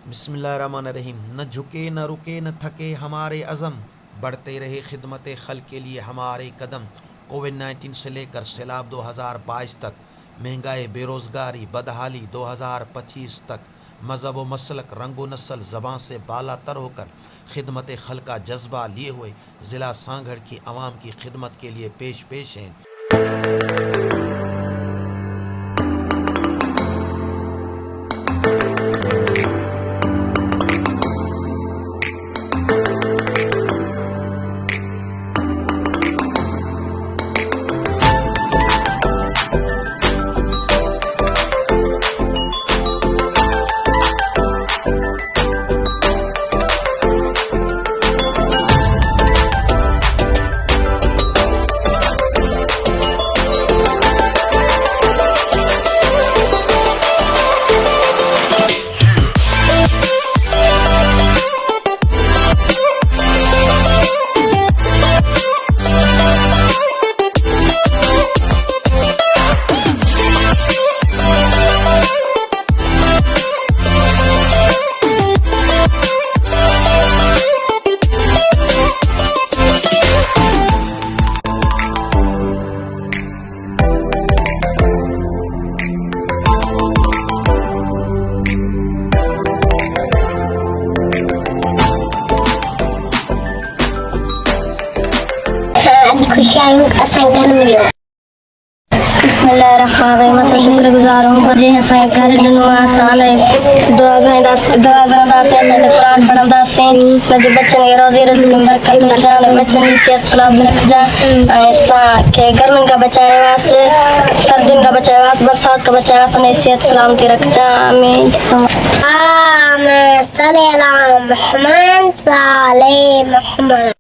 बिस्मिल्लाहिर्रहमानिर्रहीम। न झुके न रुके न थके हमारे अज़म, बढ़ते रहे खिदमत खल्क के लिए हमारे कदम। कोविड-19 से लेकर सैलाब 2022 तक, महंगाई, बेरोज़गारी, बदहाली 2025 तक, मज़हब व मसलक, रंग व नस्ल, ज़बान से बाला तर होकर खिदमत खल्क का जज्बा लिए हुए ज़िला सांगढ़ की आवाम की खिदमत के लिए पेश हैं। खुशियाँ असां घर मिलियो। बिस्मिल्लाहिर्रहमानिर्रहीम। असां शुक्रगुज़ार हूं जंहिं असांखे घर ॾिनो आहे। असां दुआ घुरंदासीं, असांजो क़ुरान पढ़ंदासीं, मुंहिंजे बच्चनि खे रोज़ी रिज़्क़ में बरकत हुजां, बच्चनि जी सिहत सलामत रखजां। ऐं असांखे गर्मियुनि खां बचायोसि, सर्दियुनि खां बचायोसि, बरसाति खां बचायोसि, असांजी सिहत सलामती रखजां। आमीन। मोहम्मद।